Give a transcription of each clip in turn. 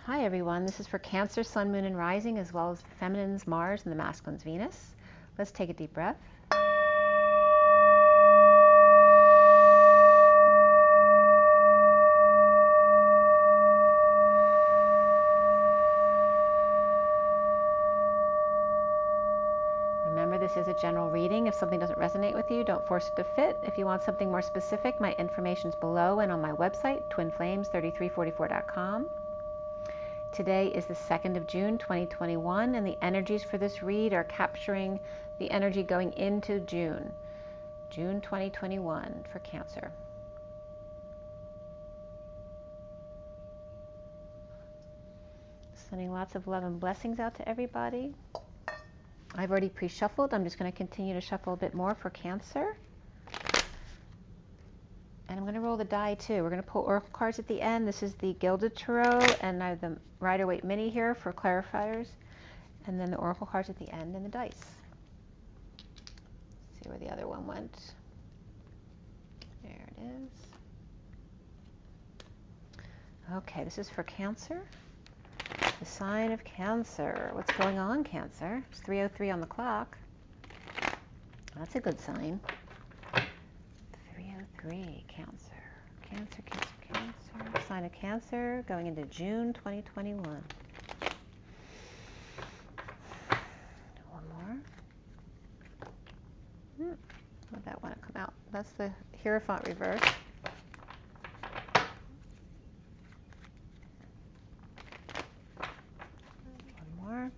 Hi everyone, this is for Cancer, Sun, Moon, and Rising, as well as the Feminine's Mars and the Masculine's Venus. Let's take a deep breath. Remember, this is a general reading. If something doesn't resonate with you, don't force it to fit. If you want something more specific, my information's below and on my website, twinflames3344.com. Today is the 2nd of June, 2021, and the energies for this read are capturing the energy going into June 2021 for Cancer. Sending lots of love and blessings out to everybody. I've already pre-shuffled. I'm just going to continue to shuffle a bit more for Cancer. And I'm going to roll the die too. We're going to pull oracle cards at the end. This is the Gilded Tarot, and I have the Rider-Waite Mini here for clarifiers. And then the oracle cards at the end and the dice. Let's see where the other one went. There it is. Okay, this is for Cancer. The sign of Cancer. What's going on, Cancer? It's 3:03 on the clock. That's a good sign. 3:03, Cancer. Cancer, Cancer, Cancer. Sign of Cancer going into June 2021. One more. Would that want to come out? That's the Hierophant reverse. One more.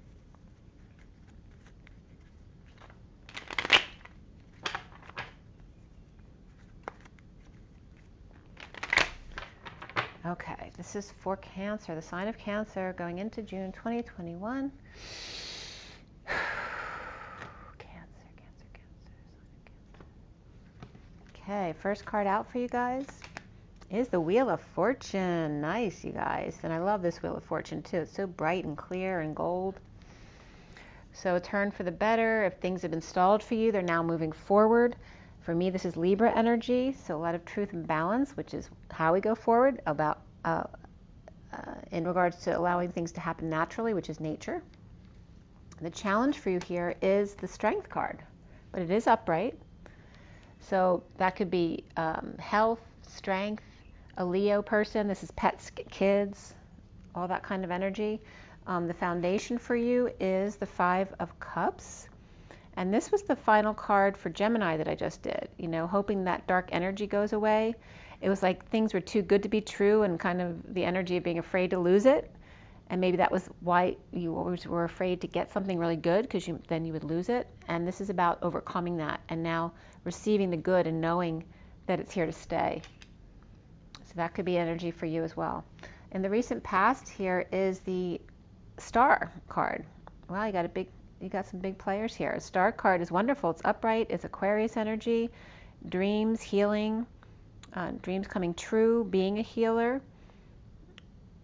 Okay, this is for Cancer, the sign of Cancer going into June 2021. Cancer. Okay, first card out for you guys is the Wheel of Fortune. Nice, you guys. And I love this Wheel of Fortune too. It's so bright and clear and gold. So a turn for the better. If things have been stalled for you, they're now moving forward. For me, this is Libra energy, so a lot of truth and balance, which is how we go forward about in regards to allowing things to happen naturally, which is nature. The challenge for you here is the Strength card, but it is upright. So that could be health, strength, a Leo person. This is pets, kids, all that kind of energy. The foundation for you is the Five of Cups. And this was the final card for Gemini that I just did, you know, hoping that dark energy goes away. It was like things were too good to be true and kind of the energy of being afraid to lose it. And maybe that was why you always were afraid to get something really good, because then you would lose it. And this is about overcoming that and now receiving the good and knowing that it's here to stay. So that could be energy for you as well. In the recent past here is the Star card. Wow, you got some big players here. A Star card is wonderful. It's upright. It's Aquarius energy, dreams, healing, dreams coming true, being a healer.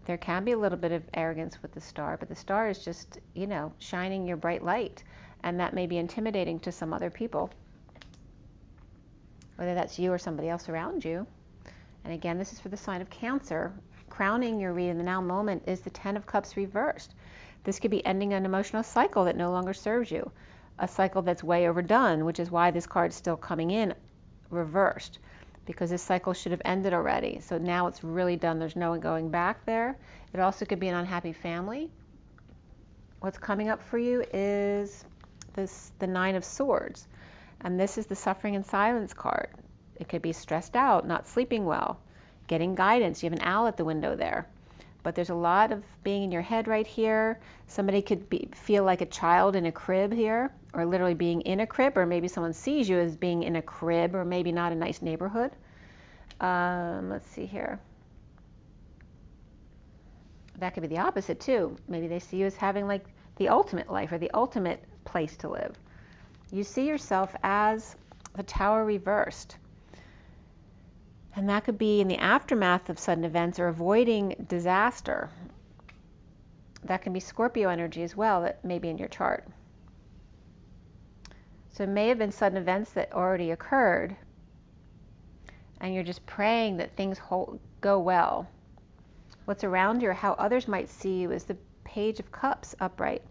There can be a little bit of arrogance with the Star, but the Star is just, you know, shining your bright light, and that may be intimidating to some other people, whether that's you or somebody else around you. And again, this is for the sign of Cancer. Crowning your read in the now moment is the Ten of Cups reversed. This could be ending an emotional cycle that no longer serves you, a cycle that's way overdone, which is why this card's still coming in reversed, because this cycle should have ended already. So now it's really done. There's no going back there. It also could be an unhappy family. What's coming up for you is the Nine of Swords, and this is the Suffering in Silence card. It could be stressed out, not sleeping well, getting guidance. You have an owl at the window there. But there's a lot of being in your head right here. Somebody could feel like a child in a crib here, or literally being in a crib, or maybe someone sees you as being in a crib, or maybe not a nice neighborhood. Let's see here. That could be the opposite too. Maybe they see you as having like the ultimate life or the ultimate place to live. You see yourself as the Tower reversed. And that could be in the aftermath of sudden events or avoiding disaster. That can be Scorpio energy as well, that may be in your chart. So it may have been sudden events that already occurred, and you're just praying that things go well. What's around you or how others might see you is the Page of Cups upright,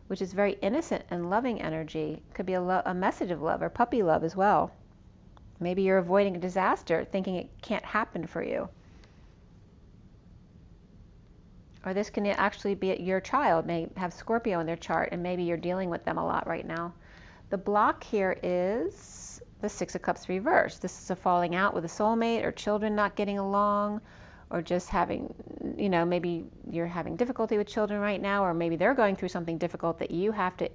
which is very innocent and loving energy. Could be a message of love or puppy love as well. Maybe you're avoiding a disaster, thinking it can't happen for you. Or this can actually be your child, may have Scorpio in their chart, and maybe you're dealing with them a lot right now. The block here is the Six of Cups reversed. This is a falling out with a soulmate, or children not getting along, or just having, you know, maybe you're having difficulty with children right now, or maybe they're going through something difficult that you have to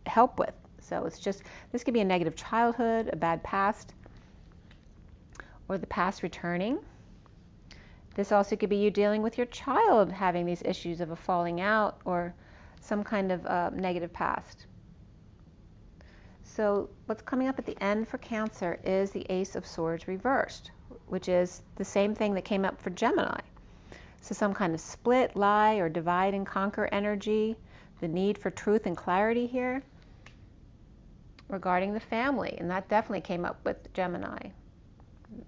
help with. So it's just, this could be a negative childhood, a bad past, or the past returning. This also could be you dealing with your child having these issues of a falling out or some kind of negative past. So what's coming up at the end for Cancer is the Ace of Swords reversed, which is the same thing that came up for Gemini. So some kind of split, lie, or divide and conquer energy, the need for truth and clarity here regarding the family, and that definitely came up with Gemini.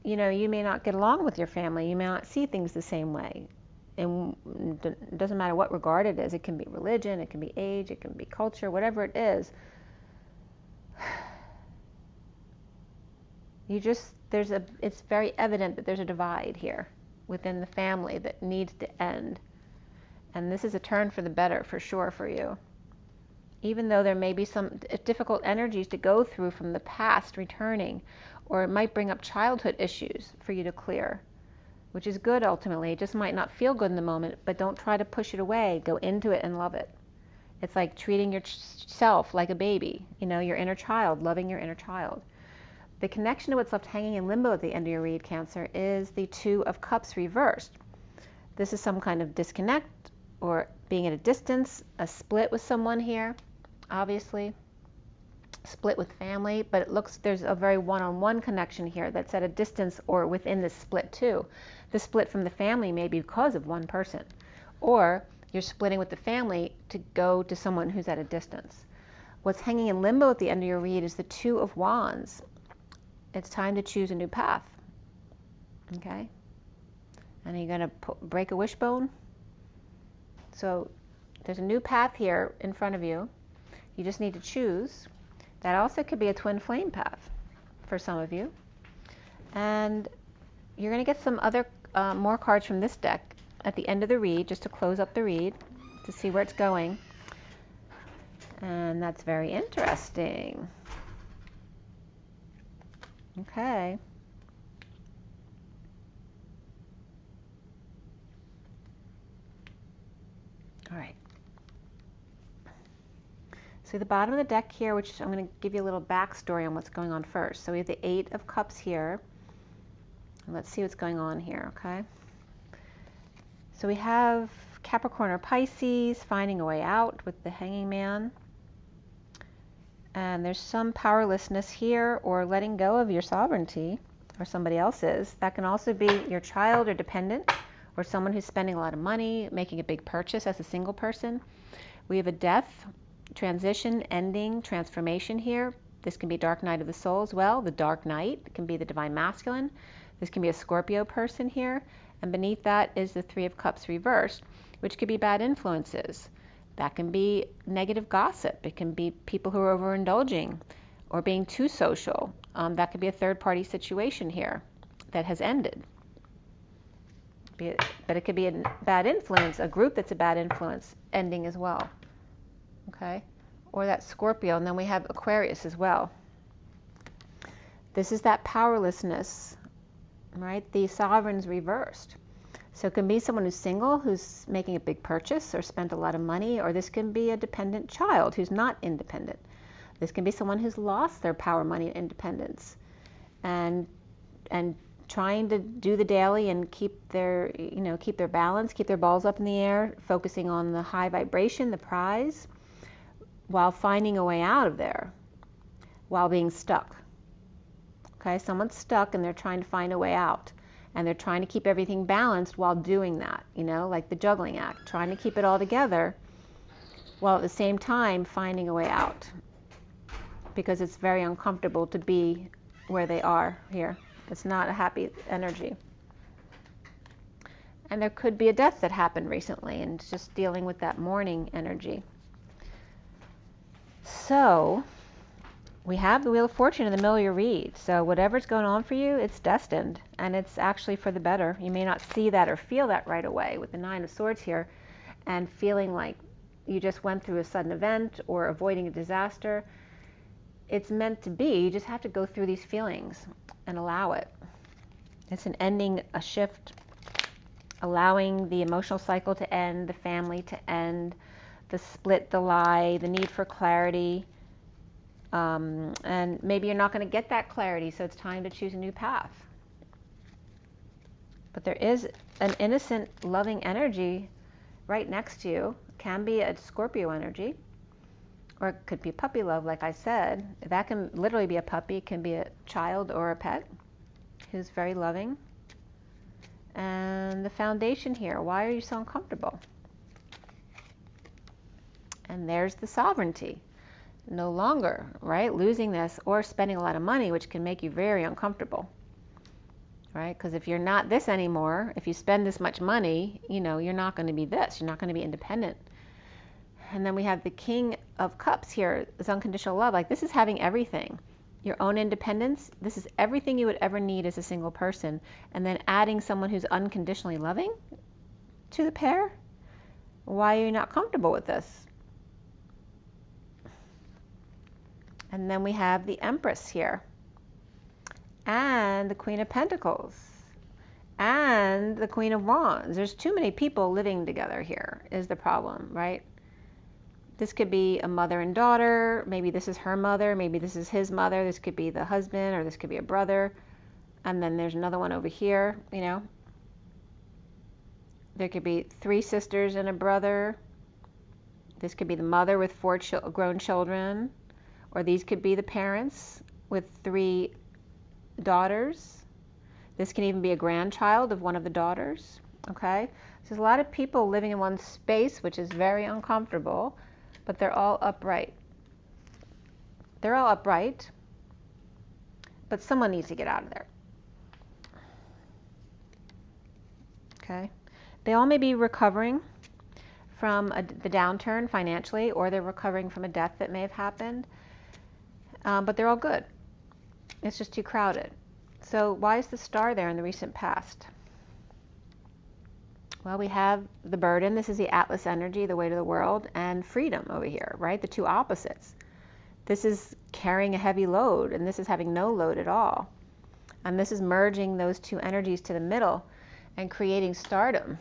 You know, you may not get along with your family, you may not see things the same way, and it doesn't matter what regard it is. It can be religion, it can be age, it can be culture, whatever it is. It's very evident that there's a divide here within the family that needs to end, and this is a turn for the better for sure for you. Even though there may be some difficult energies to go through from the past returning, or it might bring up childhood issues for you to clear, which is good ultimately. It just might not feel good in the moment, but don't try to push it away. Go into it and love it. It's like treating yourself like a baby, you know, your inner child, loving your inner child. The connection to what's left hanging in limbo at the end of your read, Cancer, is the Two of Cups reversed. This is some kind of disconnect or being at a distance, a split with someone here, obviously. Split with family, but it looks there's a very one-on-one connection here that's at a distance or within this split too. The split from the family may be because of one person, or you're splitting with the family to go to someone who's at a distance. What's hanging in limbo at the end of your read is the Two of Wands. It's time to choose a new path. Okay? And are you going to break a wishbone? So there's a new path here in front of you. You just need to choose. That also could be a twin flame path for some of you. And you're going to get some other more cards from this deck at the end of the read, just to close up the read, to see where it's going. And that's very interesting. Okay. All right. So the bottom of the deck here, which I'm going to give you a little backstory on what's going on first. So we have the Eight of Cups here. And let's see what's going on here, okay? So we have Capricorn or Pisces finding a way out with the Hanging Man. And there's some powerlessness here or letting go of your sovereignty or somebody else's. That can also be your child or dependent or someone who's spending a lot of money, making a big purchase as a single person. We have a death, transition, ending, transformation here. This can be Dark Night of the Soul as well. The Dark Knight can be the Divine Masculine. This can be a Scorpio person here. And beneath that is the Three of Cups reversed, which could be bad influences. That can be negative gossip. It can be people who are overindulging or being too social. That could be a third-party situation here that has ended. But it could be a bad influence, a group that's a bad influence ending as well. Okay? Or that Scorpio, and then we have Aquarius as well. This is that powerlessness, right? The Sovereign's reversed. So it can be someone who's single, who's making a big purchase or spent a lot of money, or this can be a dependent child who's not independent. This can be someone who's lost their power, money, and independence, and trying to do the daily and keep their balance, keep their balls up in the air, focusing on the high vibration, the prize, while finding a way out of there, while being stuck. Okay, someone's stuck and they're trying to find a way out. And they're trying to keep everything balanced while doing that, you know, like the juggling act, trying to keep it all together while at the same time finding a way out, because it's very uncomfortable to be where they are here. It's not a happy energy. And there could be a death that happened recently, and it's just dealing with that mourning energy. So we have the Wheel of Fortune in the middle of your read. So whatever's going on for you, it's destined, and it's actually for the better. You may not see that or feel that right away with the Nine of Swords here, and feeling like you just went through a sudden event or avoiding a disaster. It's meant to be. You just have to go through these feelings and allow it. It's an ending, a shift, allowing the emotional cycle to end, the family to end, the split, the lie, the need for clarity. And maybe you're not going to get that clarity, so it's time to choose a new path. But there is an innocent, loving energy right next to you. It can be a Scorpio energy, or it could be puppy love, like I said. That can literally be a puppy. It can be a child or a pet who's very loving. And the foundation here, why are you so uncomfortable? And there's the sovereignty. No longer, right? Losing this or spending a lot of money, which can make you very uncomfortable, right? Because if you're not this anymore, if you spend this much money, you know, you're not going to be this. You're not going to be independent. And then we have the King of Cups here, this unconditional love. Like, this is having everything. Your own independence. This is everything you would ever need as a single person. And then adding someone who's unconditionally loving to the pair. Why are you not comfortable with this? And then we have the Empress here, and the Queen of Pentacles, and the Queen of Wands. There's too many people living together here is the problem, right? This could be a mother and daughter. Maybe this is her mother. Maybe this is his mother. This could be the husband, or this could be a brother. And then there's another one over here, you know. There could be 3 sisters and a brother. This could be the mother with 4 grown children. Or these could be the parents with 3 daughters. This can even be a grandchild of one of the daughters. Okay? So there's a lot of people living in one space, which is very uncomfortable, but they're all upright. They're all upright, but someone needs to get out of there. Okay? They all may be recovering from the downturn financially, or they're recovering from a death that may have happened. But they're all good. It's just too crowded. So why is the Star there in the recent past? Well, we have the burden. This is the Atlas energy, the weight of the world, and freedom over here, right? The two opposites. This is carrying a heavy load, and this is having no load at all. And this is merging those two energies to the middle and creating stardom,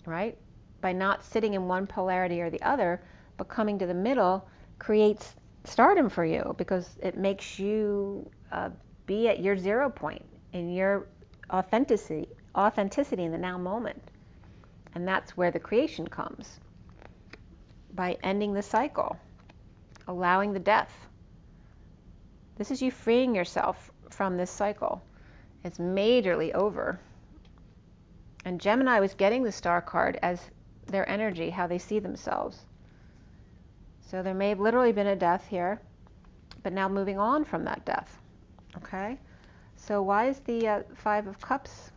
right? By not sitting in one polarity or the other, but coming to the middle creates stardom for you, because it makes you be at your 0 point in your authenticity in the now moment. And that's where the creation comes, by ending the cycle, allowing the death. This is you freeing yourself from this cycle. It's majorly over. And Gemini was getting the Star card as their energy, how they see themselves. So there may have literally been a death here, but now moving on from that death. Okay? So why is the 5 of Cups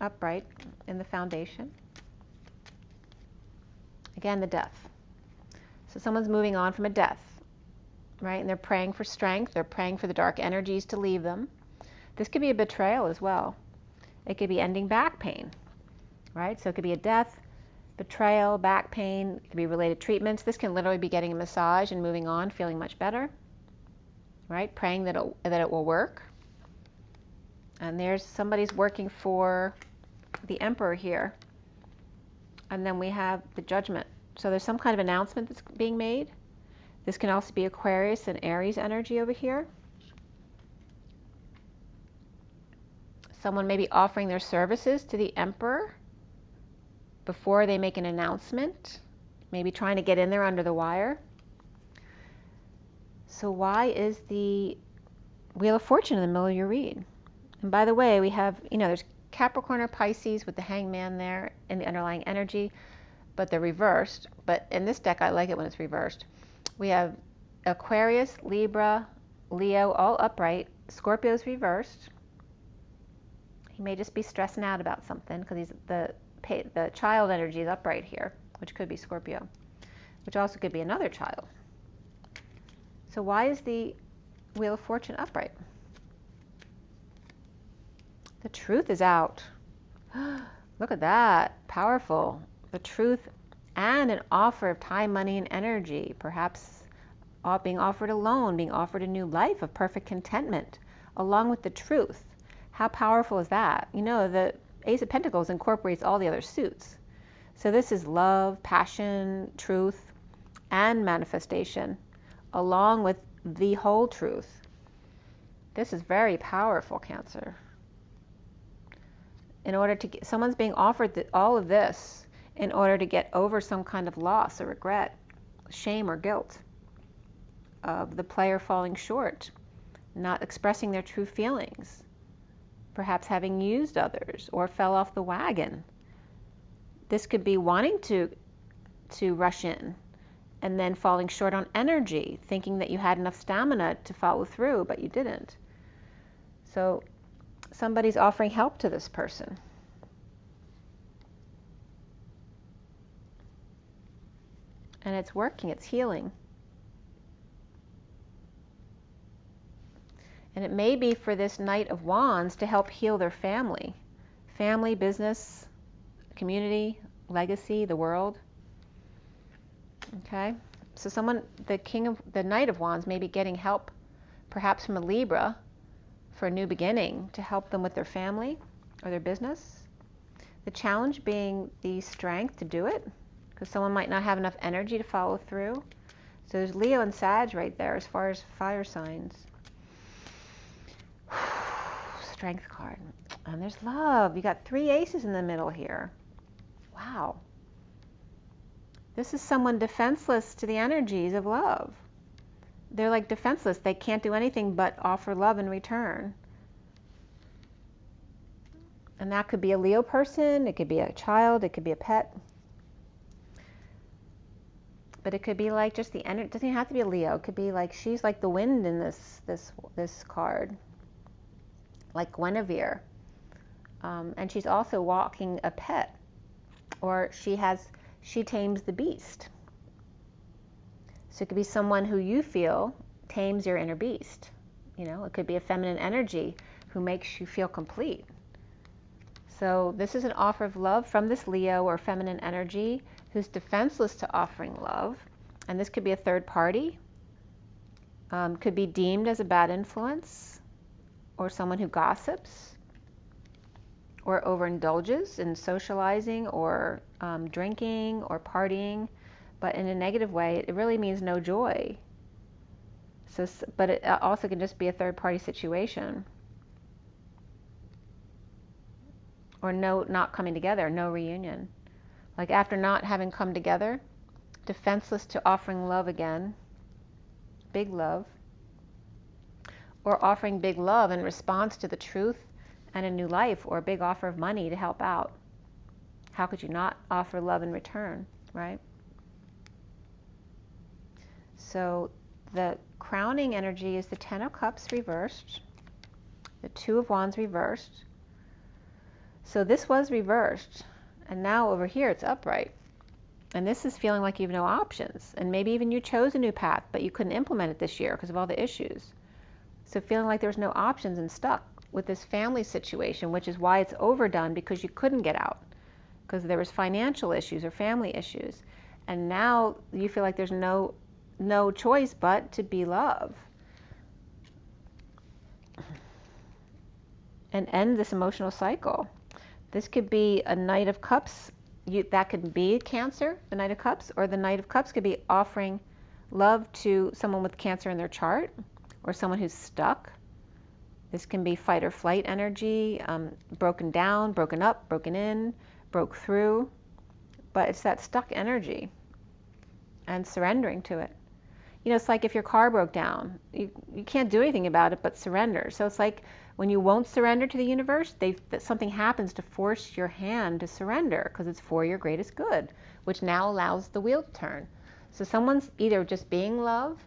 upright in the foundation? Again, the death. So someone's moving on from a death, right? And they're praying for strength. They're praying for the dark energies to leave them. This could be a betrayal as well. It could be ending back pain, right? So it could be a death, betrayal, back pain. It could be related treatments. This can literally be getting a massage and moving on, feeling much better, right? Praying that it will work. And there's somebody's working for the Emperor here. And then we have the Judgment. So there's some kind of announcement that's being made. This can also be Aquarius and Aries energy over here. Someone may be offering their services to the Emperor before they make an announcement, maybe trying to get in there under the wire. So why is the Wheel of Fortune in the middle of your read? And by the way, we have, there's Capricorn or Pisces with the Hangman there in the underlying energy, but they're reversed. But in this deck, I like it when it's reversed. We have Aquarius, Libra, Leo, all upright. Scorpio's reversed. He may just be stressing out about something because the the child energy is upright here, which could be Scorpio, which also could be another child. So why is the Wheel of Fortune upright? The truth is out. Look at that. Powerful. The truth and an offer of time, money, and energy. Perhaps being offered a loan, being offered a new life of perfect contentment, along with the truth. How powerful is that? You know, the Ace of Pentacles incorporates all the other suits. So this is love, passion, truth, and manifestation, along with the whole truth. This is very powerful, Cancer. In order to get, someone's being offered all of this in order to get over some kind of loss or regret, shame or guilt of the player falling short, not expressing their true feelings, perhaps having used others or fell off the wagon. This could be wanting to rush in and then falling short on energy, thinking that you had enough stamina to follow through, but you didn't. So somebody's offering help to this person. And it's working, it's healing. And it may be for this Knight of Wands to help heal their family. Family, business, community, legacy, the world. Okay? So someone, the Knight of Wands may be getting help, perhaps from a Libra, for a new beginning, to help them with their family or their business. The challenge being the strength to do it, because someone might not have enough energy to follow through. So there's Leo and Sag right there as far as fire signs. Strength card. And there's love. You got 3 aces in the middle here. Wow. This is someone defenseless to the energies of love. They're like defenseless. They can't do anything but offer love in return. And that could be a Leo person, it could be a child, it could be a pet. But it could be like just the energy. It doesn't even have to be a Leo. It could be like she's like the wind in this card, like Guinevere. And she's also walking a pet, or she tames the beast. So it could be someone who you feel tames your inner beast. You know, it could be a feminine energy who makes you feel complete. So this is an offer of love from this Leo or feminine energy who's defenseless to offering love. And this could be a third party, could be deemed as a bad influence, or someone who gossips or overindulges in socializing or drinking or partying, but in a negative way. It really means no joy. So, but it also can just be a third party situation. Or not coming together, no reunion. Like after not having come together, defenseless to offering love again, big love, or offering big love in response to the truth and a new life, or a big offer of money to help out. How could you not offer love in return, right? So the crowning energy is the 10 of Cups reversed, the 2 of Wands reversed. So this was reversed, and now over here it's upright. And this is feeling like you have no options, and maybe even you chose a new path, but you couldn't implement it this year because of all the issues. So feeling like there's no options and stuck with this family situation, which is why it's overdone, because you couldn't get out because there was financial issues or family issues. And now you feel like there's no choice but to be love and end this emotional cycle. This could be a Knight of Cups. That could be Cancer, the Knight of Cups, or the Knight of Cups could be offering love to someone with Cancer in their chart, or someone who's stuck. This can be fight or flight energy, broken down, broken up, broken in, broke through. But it's that stuck energy and surrendering to it. You know, it's like if your car broke down, you can't do anything about it but surrender. So it's like when you won't surrender to the universe, something happens to force your hand to surrender because it's for your greatest good, which now allows the wheel to turn. So someone's either just being love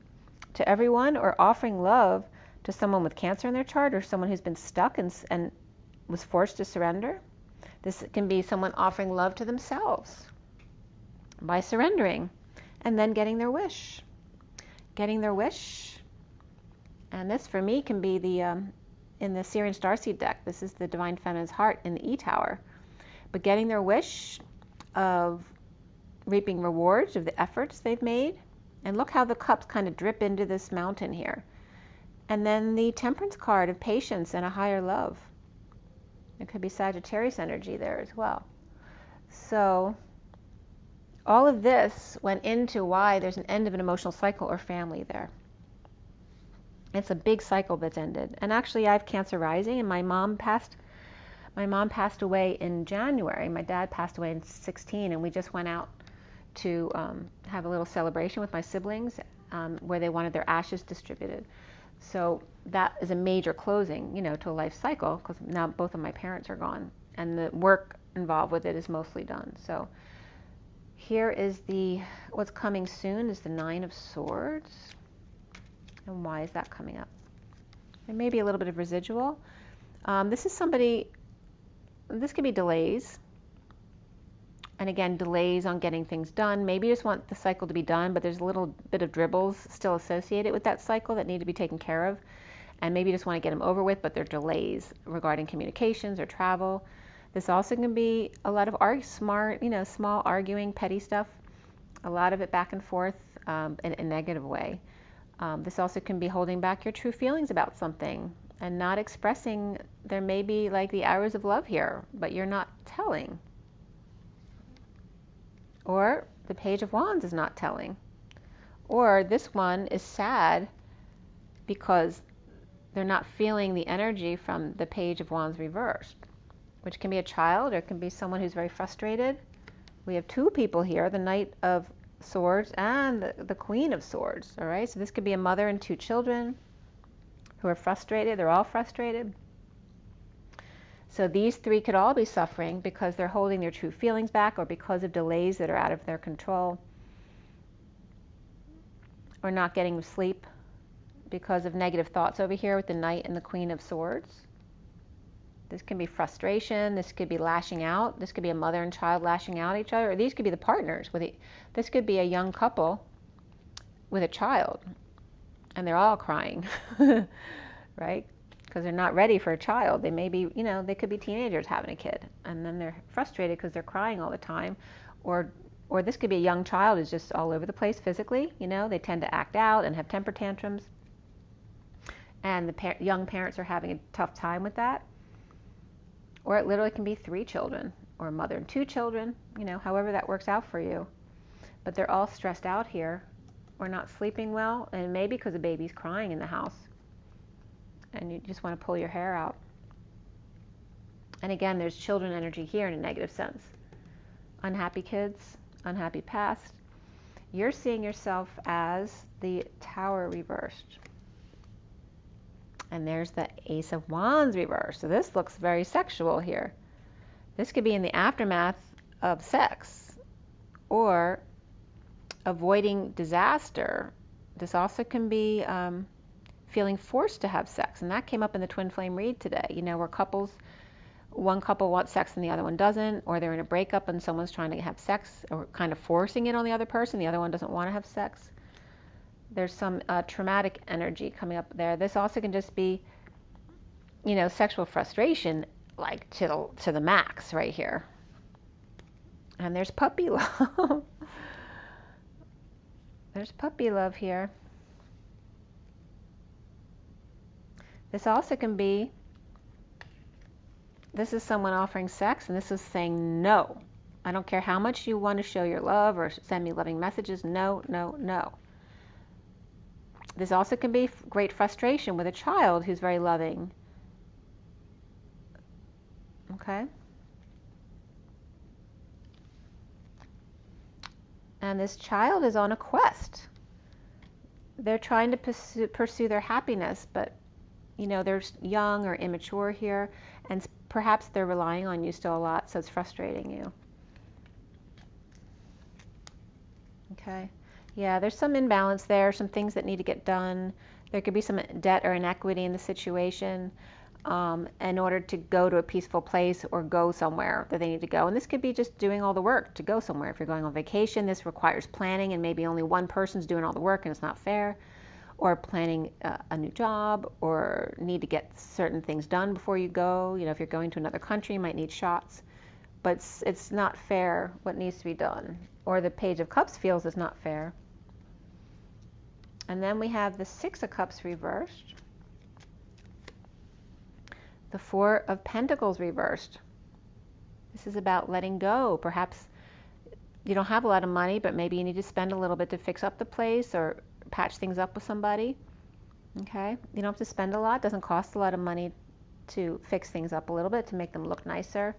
to everyone or offering love to someone with Cancer in their chart, or someone who's been stuck and was forced to surrender. This can be someone offering love to themselves by surrendering and then getting their wish. Getting their wish. And this for me can be the in the SIRIAN Starseed deck. This is the Divine Feminine's heart in the E-Tower. But getting their wish of reaping rewards of the efforts they've made. And look how the cups kind of drip into this mountain here. And then the Temperance card of patience and a higher love. It could be Sagittarius energy there as well. So all of this went into why there's an end of an emotional cycle or family there. It's a big cycle that's ended. And actually I have Cancer rising, and my mom passed away in January. My dad passed away in 2016, and we just went out to have a little celebration with my siblings where they wanted their ashes distributed. So that is a major closing, to a life cycle, because now both of my parents are gone, and the work involved with it is mostly done. So here is what's coming soon is the 9 of Swords. And why is that coming up? There may be a little bit of residual. This is somebody, this could be delays. And again, delays on getting things done. Maybe you just want the cycle to be done, but there's a little bit of dribbles still associated with that cycle that need to be taken care of. And maybe you just want to get them over with, but they're delays regarding communications or travel. This also can be a lot of small arguing, petty stuff. A lot of it back and forth in a negative way. This also can be holding back your true feelings about something and not expressing. There may be like the arrows of love here, but you're not telling. Or the Page of Wands is not telling. Or this one is sad because they're not feeling the energy from the Page of Wands reversed, which can be a child or it can be someone who's very frustrated. We have two people here, the Knight of Swords and the Queen of Swords. All right, so this could be a mother and two children who are frustrated. They're all frustrated. So these three could all be suffering because they're holding their true feelings back, or because of delays that are out of their control, or not getting sleep because of negative thoughts over here with the Knight and the Queen of Swords. This can be frustration. This could be lashing out. This could be a mother and child lashing out at each other. Or these could be the partners. This could be a young couple with a child, and they're all crying, right? Because they're not ready for a child. They may be, they could be teenagers having a kid, and then they're frustrated because they're crying all the time. Or this could be a young child who's just all over the place physically. They tend to act out and have temper tantrums, and the young parents are having a tough time with that. Or it literally can be 3 children, or a mother and 2 children, however that works out for you. But they're all stressed out here, or not sleeping well, and maybe because the baby's crying in the house, and you just want to pull your hair out. And again, there's children energy here in a negative sense. Unhappy kids, unhappy past. You're seeing yourself as the Tower reversed. And there's the Ace of Wands reversed. So this looks very sexual here. This could be in the aftermath of sex or avoiding disaster. This also can be feeling forced to have sex. And that came up in the Twin Flame read today. Where one couple wants sex and the other one doesn't, or they're in a breakup and someone's trying to have sex or kind of forcing it on the other person. The other one doesn't want to have sex. There's some traumatic energy coming up there. This also can just be, sexual frustration, like to the max right here. And there's puppy love. There's puppy love here. This also can be, this is someone offering sex, and this is saying no. I don't care how much you want to show your love or send me loving messages. No, no, no. This also can be great frustration with a child who's very loving. Okay? And this child is on a quest. They're trying to pursue their happiness, but, they're young or immature here, and perhaps they're relying on you still a lot, so it's frustrating you. Okay? Yeah, there's some imbalance there, some things that need to get done. There could be some debt or inequity in the situation. in order to go to a peaceful place or go somewhere that they need to go. And this could be just doing all the work to go somewhere. If you're going on vacation, this requires planning, and maybe only one person's doing all the work and it's not fair. Or planning a new job, or need to get certain things done before you go. You know, if you're going to another country, you might need shots. But it's not fair what needs to be done. Or the Page of Cups feels it's not fair. And then we have the Six of Cups reversed. The Four of Pentacles reversed. This is about letting go. Perhaps you don't have a lot of money, but maybe you need to spend a little bit to fix up the place or patch things up with somebody. Okay? You don't have to spend a lot. It doesn't cost a lot of money to fix things up a little bit, to make them look nicer.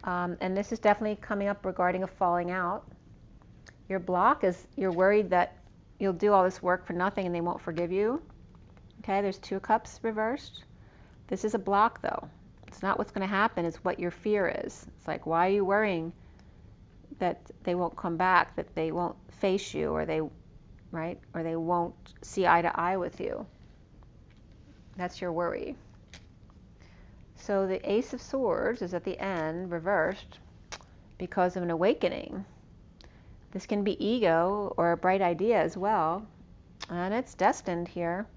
And this is definitely coming up regarding a falling out. Your block is you're worried that you'll do all this work for nothing and they won't forgive you. Okay? There's Two of Cups reversed. This is a block, though. It's not what's going to happen. It's what your fear is. It's like, why are you worrying that they won't come back, that they won't face you, or they, right? Or they won't see eye to eye with you. That's your worry. So the Ace of Swords is at the end, reversed, because of an awakening. This can be ego or a bright idea as well. And it's destined here.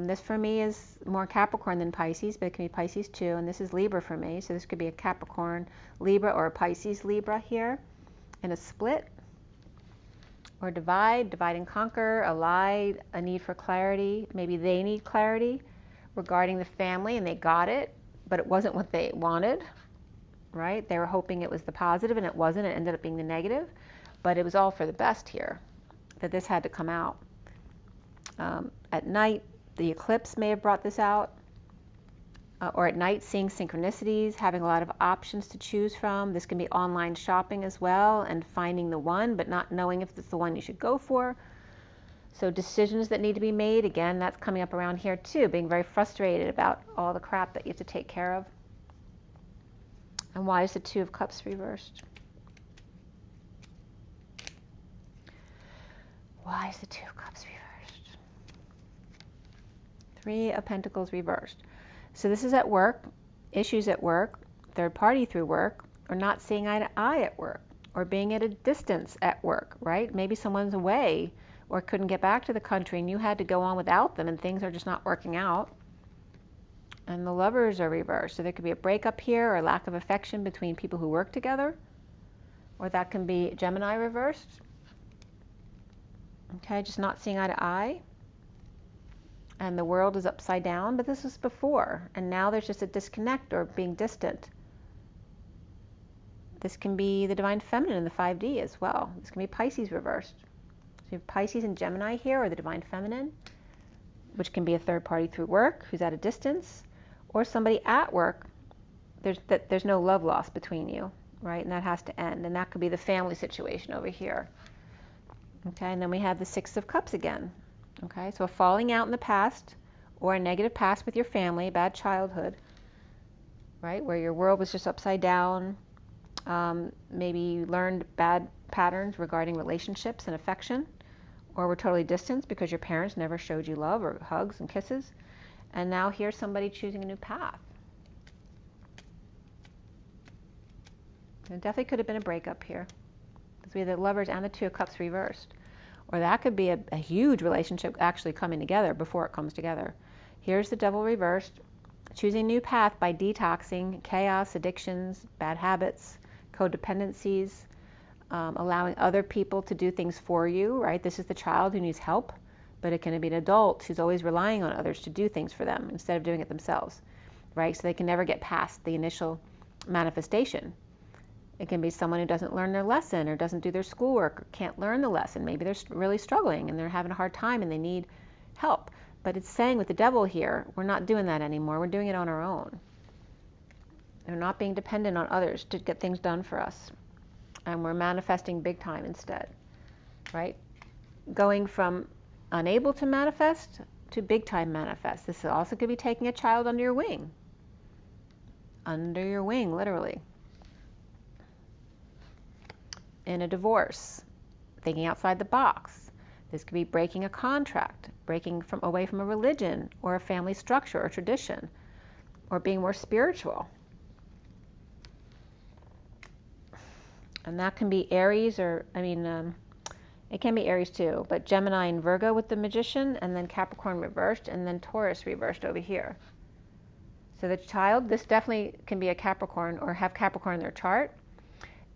This for me is more Capricorn than Pisces, but it can be Pisces too. And this is Libra for me. So this could be a Capricorn Libra or a Pisces Libra here in a split. Or divide and conquer, a lie, a need for clarity. Maybe they need clarity regarding the family and they got it, but it wasn't what they wanted, right? They were hoping it was the positive and it wasn't. It ended up being the negative, but it was all for the best here, that this had to come out. At night, the eclipse may have brought this out, or at night seeing synchronicities, having a lot of options to choose from. This can be online shopping as well, and finding the one, but not knowing if it's the one you should go for. So decisions that need to be made, again, that's coming up around here too, being very frustrated about all the crap that you have to take care of. And why is the Two of Cups reversed? Why is the Two of Cups reversed? Three of Pentacles reversed. So this is at work, issues at work, third party through work, or not seeing eye to eye at work, or being at a distance at work, right? Maybe someone's away or couldn't get back to the country and you had to go on without them and things are just not working out. And the Lovers are reversed. So there could be a breakup here or lack of affection between people who work together, or that can be Gemini reversed. Okay, just not seeing eye to eye. And the world is upside down, but this was before, and now there's just a disconnect or being distant. This can be the Divine Feminine in the 5D as well. This can be Pisces reversed. So you have Pisces and Gemini here, or the Divine Feminine, which can be a third party through work who's at a distance, or somebody at work. There's no love lost between you, right? And that has to end, and that could be the family situation over here. Okay, and then we have the Six of Cups again. Okay, so a falling out in the past, or a negative past with your family, a bad childhood, right, where your world was just upside down. Maybe you learned bad patterns regarding relationships and affection, or were totally distanced because your parents never showed you love or hugs and kisses. And now here's somebody choosing a new path. It definitely could have been a breakup here, because we have the Lovers and the Two of Cups reversed. Or that could be a huge relationship actually coming together before it comes together. Here's the Devil reversed, choosing a new path by detoxing chaos, addictions, bad habits, codependencies, allowing other people to do things for you, right? This is the child who needs help, but it can be an adult who's always relying on others to do things for them instead of doing it themselves, right? So they can never get past the initial manifestation. It can be someone who doesn't learn their lesson or doesn't do their schoolwork or can't learn the lesson. Maybe they're really struggling and they're having a hard time and they need help. But it's saying with the Devil here, we're not doing that anymore. We're doing it on our own. We're not being dependent on others to get things done for us. And we're manifesting big time instead, right? Going from unable to manifest to big time manifest. This also could be taking a child under your wing. Under your wing, literally. In a divorce, thinking outside the box. This could be breaking a contract, breaking away from a religion or a family structure or tradition, or being more spiritual. And that can be Aries, or, it can be Aries too, but Gemini and Virgo with the Magician, and then Capricorn reversed, and then Taurus reversed over here. So the child, this definitely can be a Capricorn or have Capricorn in their chart,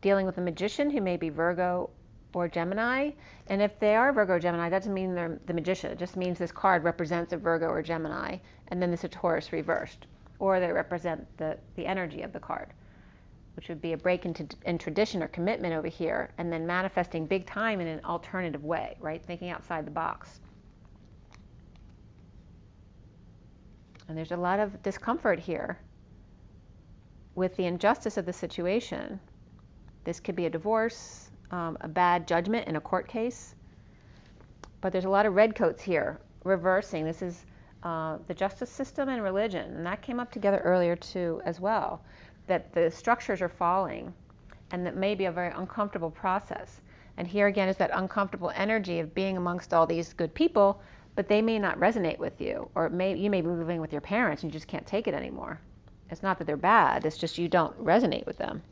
dealing with a Magician who may be Virgo or Gemini. And if they are Virgo or Gemini, that doesn't mean they're the Magician. It just means this card represents a Virgo or Gemini, and then this is a Taurus reversed. Or they represent the energy of the card, which would be a break in tradition or commitment over here, and then manifesting big time in an alternative way, right? Thinking outside the box. And there's a lot of discomfort here with the injustice of the situation. This could be a divorce, a bad judgment in a court case. But there's a lot of redcoats here, reversing. This is the justice system and religion. And that came up together earlier too as well, that the structures are falling and that may be a very uncomfortable process. And here again is that uncomfortable energy of being amongst all these good people, but they may not resonate with you, or you may be living with your parents and you just can't take it anymore. It's not that they're bad, it's just you don't resonate with them.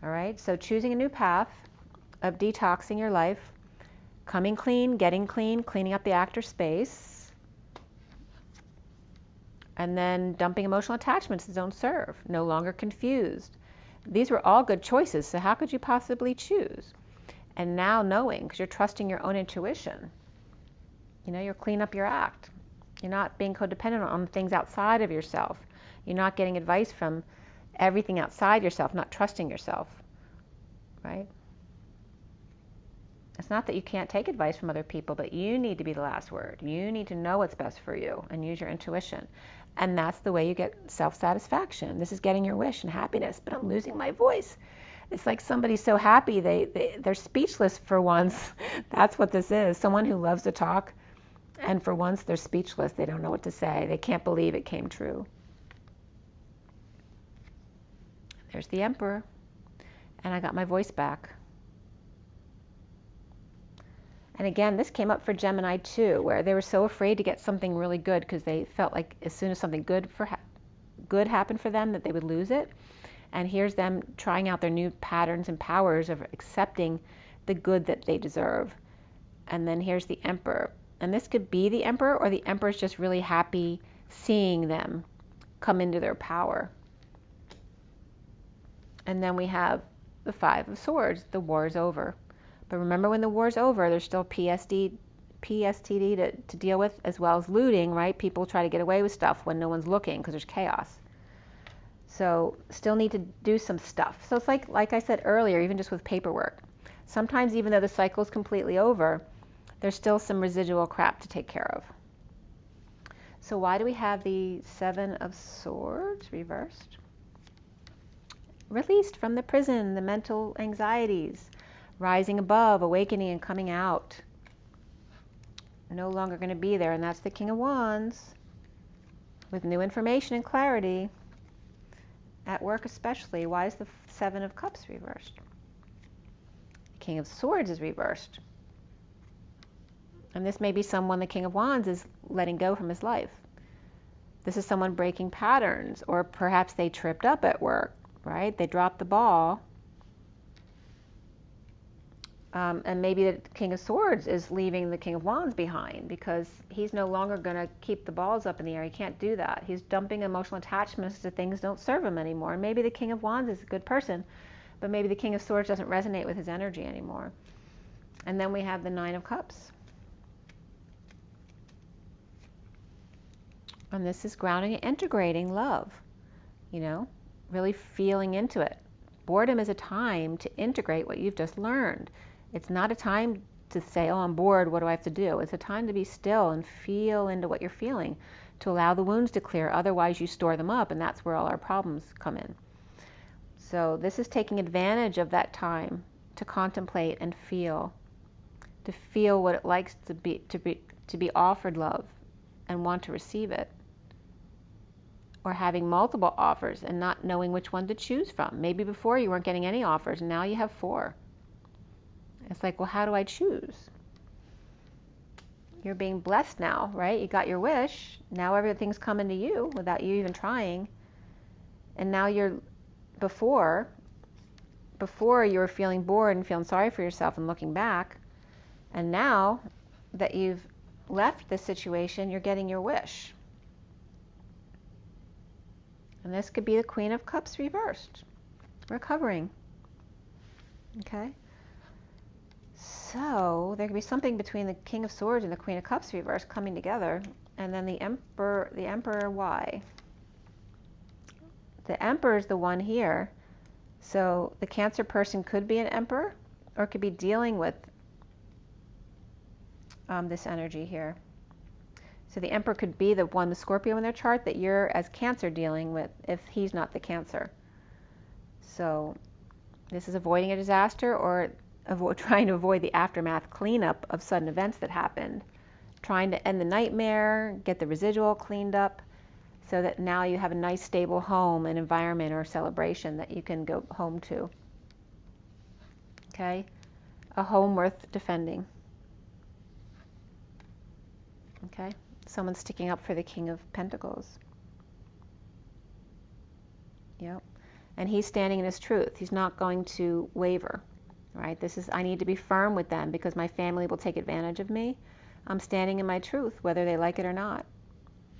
All right, so choosing a new path of detoxing your life, coming clean, getting clean, cleaning up the actor space, and then dumping emotional attachments that don't serve, no longer confused. These were all good choices, so how could you possibly choose? And now knowing, because you're trusting your own intuition, you're cleaning up your act. You're not being codependent on things outside of yourself. You're not getting advice from everything outside yourself, not trusting yourself, right? It's not that you can't take advice from other people, but you need to be the last word. You need to know what's best for you and use your intuition. And that's the way you get self-satisfaction. This is getting your wish and happiness, but I'm losing my voice. It's like somebody's so happy, they're speechless for once. That's what this is. Someone who loves to talk, and for once they're speechless. They don't know what to say. They can't believe it came true. There's the Emperor. And I got my voice back. And again, this came up for Gemini too, where they were so afraid to get something really good because they felt like as soon as something good happened for them that they would lose it. And here's them trying out their new patterns and powers of accepting the good that they deserve. And then here's the Emperor. And this could be the Emperor, or the Emperor's just really happy seeing them come into their power. And then we have the Five of Swords. The war is over. But remember, when the war's over, there's still PTSD to deal with, as well as looting, right? People try to get away with stuff when no one's looking because there's chaos. So still need to do some stuff. So it's like I said earlier, even just with paperwork. Sometimes even though the cycle is completely over, there's still some residual crap to take care of. So why do we have the Seven of Swords reversed? Released from the prison, the mental anxieties, rising above, awakening and coming out. No longer going to be there, and that's the King of Wands with new information and clarity. At work especially. Why is the Seven of Cups reversed? The King of Swords is reversed. And this may be someone the King of Wands is letting go from his life. This is someone breaking patterns, or perhaps they tripped up at work, right? They dropped the ball. And maybe the King of Swords is leaving the King of Wands behind because he's no longer going to keep the balls up in the air. He can't do that. He's dumping emotional attachments to things that don't serve him anymore. And maybe the King of Wands is a good person, but maybe the King of Swords doesn't resonate with his energy anymore. And then we have the Nine of Cups. And this is grounding and integrating love, really feeling into it. Boredom is a time to integrate what you've just learned. It's not a time to say, oh, I'm bored, what do I have to do? It's a time to be still and feel into what you're feeling, to allow the wounds to clear. Otherwise, you store them up, and that's where all our problems come in. So this is taking advantage of that time to contemplate and feel, to feel what it likes to be offered love and want to receive it. Or having multiple offers and not knowing which one to choose from. Maybe before you weren't getting any offers, and now you have 4. It's like, well, how do I choose? You're being blessed now, right? You got your wish. Now everything's coming to you without you even trying. And now before you were feeling bored and feeling sorry for yourself and looking back. And now that you've left this situation, you're getting your wish. And this could be the Queen of Cups reversed. Recovering. Okay? So there could be something between the King of Swords and the Queen of Cups reversed coming together. And then the Emperor, why? The Emperor is the one here. So the Cancer person could be an Emperor or could be dealing with this energy here. So the Emperor could be the one, the Scorpio in their chart that you're as Cancer dealing with if he's not the Cancer. So this is avoiding a disaster or trying to avoid the aftermath cleanup of sudden events that happened. Trying to end the nightmare, get the residual cleaned up so that now you have a nice stable home and environment or celebration that you can go home to. Okay? A home worth defending. Okay? Someone's sticking up for the King of Pentacles. Yep. And he's standing in his truth. He's not going to waver. Right? This is, I need to be firm with them because my family will take advantage of me. I'm standing in my truth, whether they like it or not.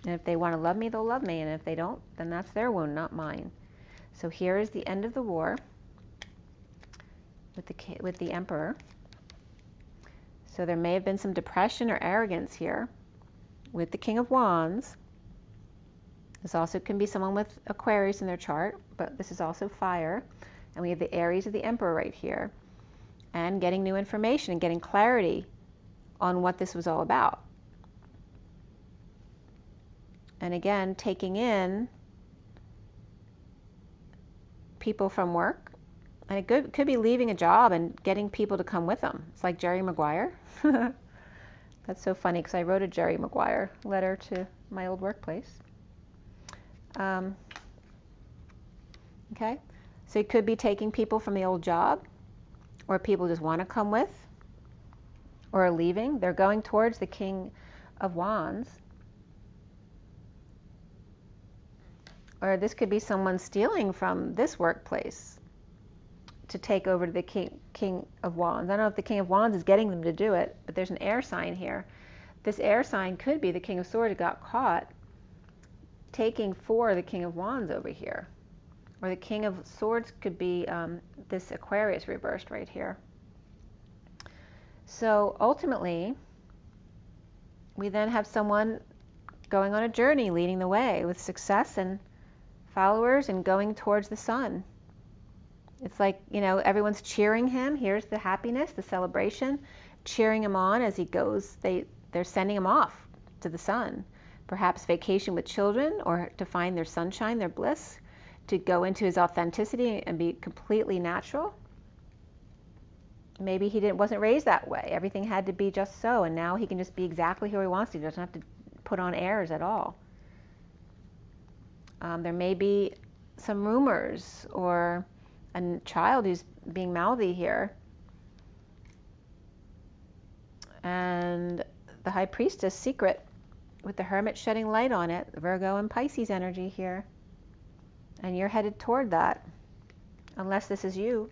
And if they want to love me, they'll love me. And if they don't, then that's their wound, not mine. So here is the end of the war with the Emperor. So there may have been some depression or arrogance here with the King of Wands. This also can be someone with Aquarius in their chart, but this is also fire. And we have the Aries of the Emperor right here. And getting new information and getting clarity on what this was all about. And again, taking in people from work. And it could be leaving a job and getting people to come with them. It's like Jerry Maguire. That's so funny because I wrote a Jerry Maguire letter to my old workplace. Okay, so it could be taking people from the old job, or people just want to come with, or are leaving. They're going towards the King of Wands. Or this could be someone stealing from this workplace to take over to the King of Wands. I don't know if the King of Wands is getting them to do it, but there's an air sign here. This air sign could be the King of Swords who got caught taking for the King of Wands over here. Or the King of Swords could be this Aquarius reversed right here. So ultimately, we then have someone going on a journey, leading the way with success and followers and going towards the sun. It's like, you know, everyone's cheering him. Here's the happiness, the celebration, cheering him on as he goes. They're sending him off to the sun. Perhaps vacation with children or to find their sunshine, their bliss, to go into his authenticity and be completely natural. Maybe he wasn't raised that way. Everything had to be just so, and now he can just be exactly who he wants to. He doesn't have to put on airs at all. There may be some rumors or a child who's being mouthy here. And the High Priestess secret with the Hermit shedding light on it, Virgo and Pisces energy here. And you're headed toward that, unless this is you.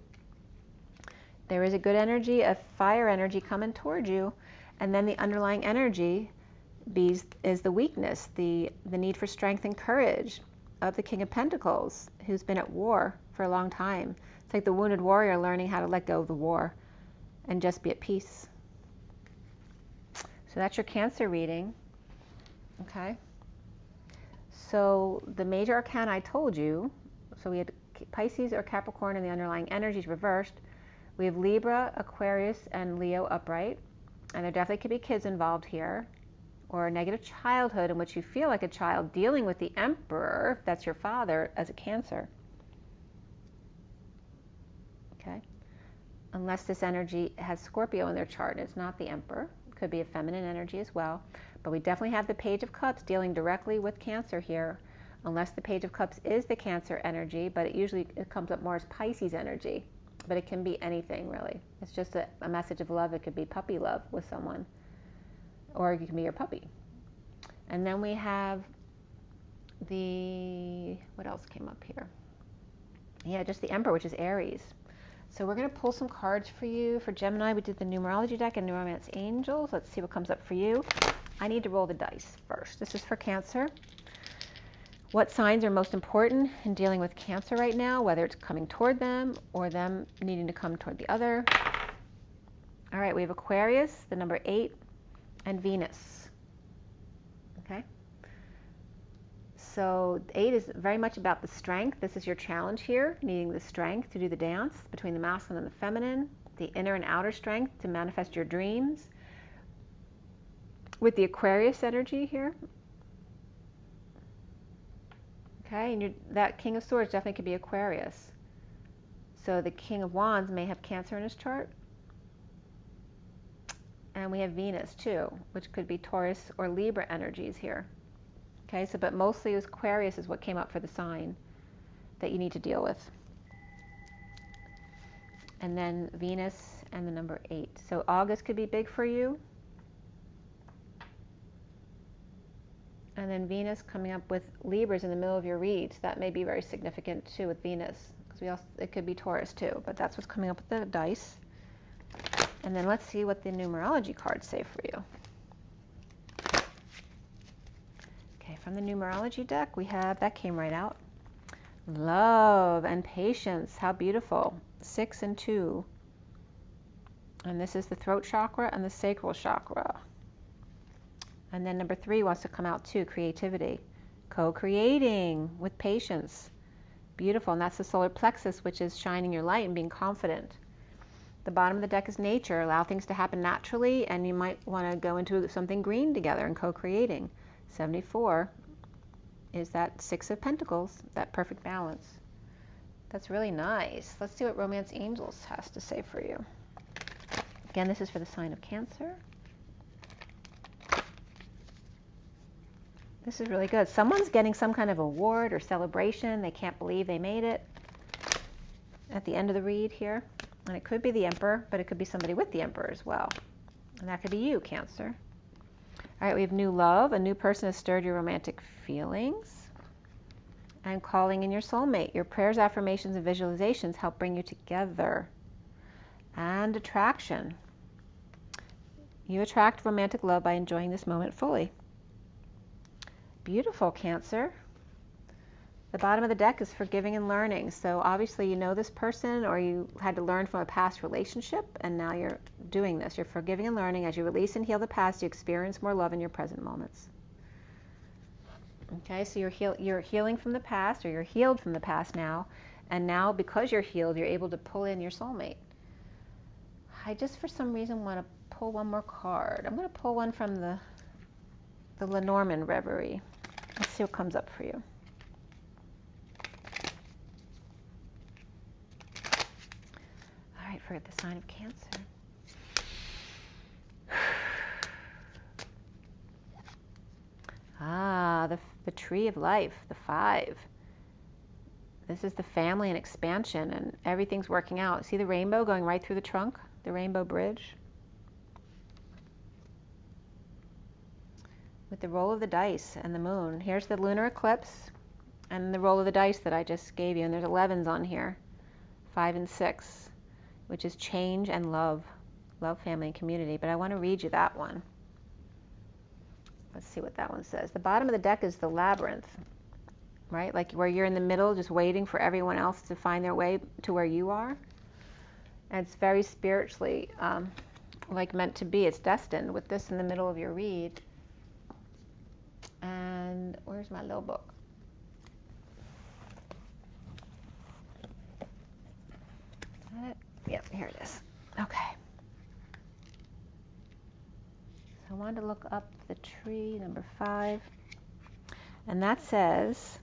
There is a good energy, a fire energy coming toward you, and then the underlying energy is the weakness, the need for strength and courage of the King of Pentacles, who's been at war for a long time. It's like the wounded warrior learning how to let go of the war and just be at peace. So that's your Cancer reading. Okay. So the major arcana I told you, so we had Pisces or Capricorn and the underlying energies reversed. We have Libra, Aquarius, and Leo upright. And there definitely could be kids involved here. Or a negative childhood in which you feel like a child dealing with the Emperor, if that's your father, as a Cancer. Okay? Unless this energy has Scorpio in their chart, it's not the Emperor. It could be a feminine energy as well. But we definitely have the Page of Cups dealing directly with Cancer here, unless the Page of Cups is the Cancer energy, but it comes up more as Pisces energy. But it can be anything, really. It's just a message of love. It could be puppy love with someone. or you can be your puppy. And then we have the, what else came up here? Yeah, just the Emperor, which is Aries. So we're going to pull some cards for you. For Gemini, we did the numerology deck and New Romance Angels. Let's see what comes up for you. I need to roll the dice first. This is for Cancer. What signs are most important in dealing with Cancer right now, whether it's coming toward them or them needing to come toward the other? All right, we have Aquarius, the number 8, and Venus. Okay. So 8 is very much about the strength. This is your challenge here, needing the strength to do the dance between the masculine and the feminine, the inner and outer strength to manifest your dreams. With the Aquarius energy here. Okay, and that King of Swords definitely could be Aquarius. So the King of Wands may have Cancer in his chart. And we have Venus too, which could be Taurus or Libra energies here. Okay, so but mostly Aquarius is what came up for the sign that you need to deal with. And then Venus and the number 8. So August could be big for you. And then Venus coming up with Libras in the middle of your read. So that may be very significant too with Venus, because it could be Taurus too, but that's what's coming up with the dice. And then let's see what the numerology cards say for you. Okay, from the numerology deck, we have, that came right out. Love and patience, how beautiful. 6 and 2. And this is the throat chakra and the sacral chakra. And then number 3 wants to come out too, creativity. Co-creating with patience. Beautiful, and that's the solar plexus, which is shining your light and being confident. The bottom of the deck is nature, allow things to happen naturally, and you might want to go into something green together and co-creating. 74 is that 6 of Pentacles, that perfect balance. That's really nice. Let's see what Romance Angels has to say for you. Again, this is for the sign of Cancer. This is really good. Someone's getting some kind of award or celebration. They can't believe they made it at the end of the read here. And it could be the Emperor, but it could be somebody with the Emperor as well. And that could be you, Cancer. All right, we have new love. A new person has stirred your romantic feelings. And calling in your soulmate. Your prayers, affirmations, and visualizations help bring you together. And attraction. You attract romantic love by enjoying this moment fully. Beautiful, Cancer. The bottom of the deck is forgiving and learning. So obviously you know this person, or you had to learn from a past relationship, and now you're doing this. You're forgiving and learning. As you release and heal the past, you experience more love in your present moments. Okay, so you're healing from the past, or you're healed from the past now, and now because you're healed, you're able to pull in your soulmate. I just for some reason want to pull one more card. I'm going to pull one from the Lenormand Reverie. Let's see what comes up for you. All right, for the sign of Cancer. The tree of life, the 5. This is the family and expansion, and everything's working out. See the rainbow going right through the trunk, the rainbow bridge? With the roll of the dice and the moon. Here's the lunar eclipse and the roll of the dice that I just gave you, and there's 11s on here, 5 and 6, which is change and love, family, and community. But I want to read you that one. Let's see what that one says. The bottom of the deck is the labyrinth, right? Like where you're in the middle just waiting for everyone else to find their way to where you are. And it's very spiritually like meant to be. It's destined with this in the middle of your read. And where's my little book? Is that it? Yep, here it is. Okay. So I wanted to look up the tree, number 5. And that says,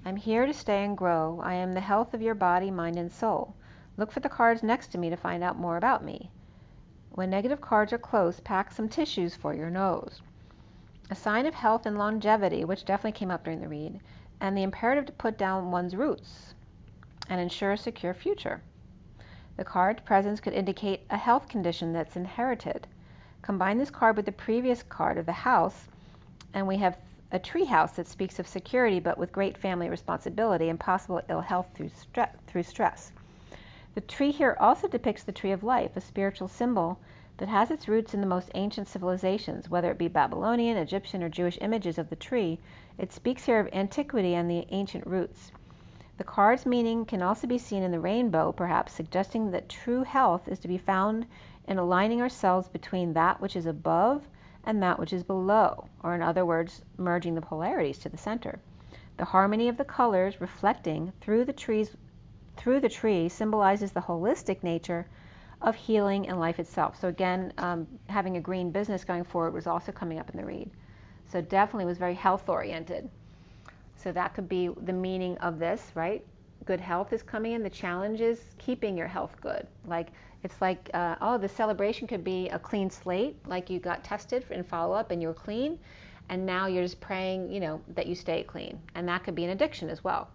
I'm here to stay and grow. I am the health of your body, mind, and soul. Look for the cards next to me to find out more about me. When negative cards are close, pack some tissues for your nose. A sign of health and longevity, which definitely came up during the read, and the imperative to put down one's roots and ensure a secure future. The card presence could indicate a health condition that's inherited. Combine this card with the previous card of the house, and we have a tree house that speaks of security but with great family responsibility and possible ill health through stress. The tree here also depicts the tree of life, a spiritual symbol that has its roots in the most ancient civilizations, whether it be Babylonian, Egyptian, or Jewish images of the tree. It speaks here of antiquity and the ancient roots. The card's meaning can also be seen in the rainbow, perhaps suggesting that true health is to be found in aligning ourselves between that which is above and that which is below, or in other words, merging the polarities to the center. The harmony of the colors reflecting through the tree symbolizes the holistic nature of healing and life itself. So again, having a green business going forward was also coming up in the read. So definitely was very health oriented. So that could be the meaning of this, right? Good health is coming in. The challenge is keeping your health good. It's like, the celebration could be a clean slate, like you got tested and follow up and you're clean, and now you're just praying, that you stay clean. And that could be an addiction as well.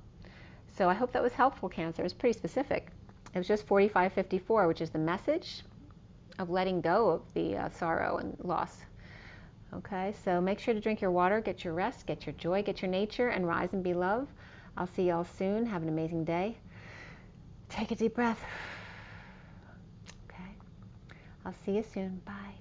So I hope that was helpful, Cancer. It was pretty specific. It was just 4554, which is the message of letting go of the sorrow and loss. Okay, so make sure to drink your water, get your rest, get your joy, get your nature, and rise and be love. I'll see y'all soon. Have an amazing day. Take a deep breath. Okay, I'll see you soon. Bye.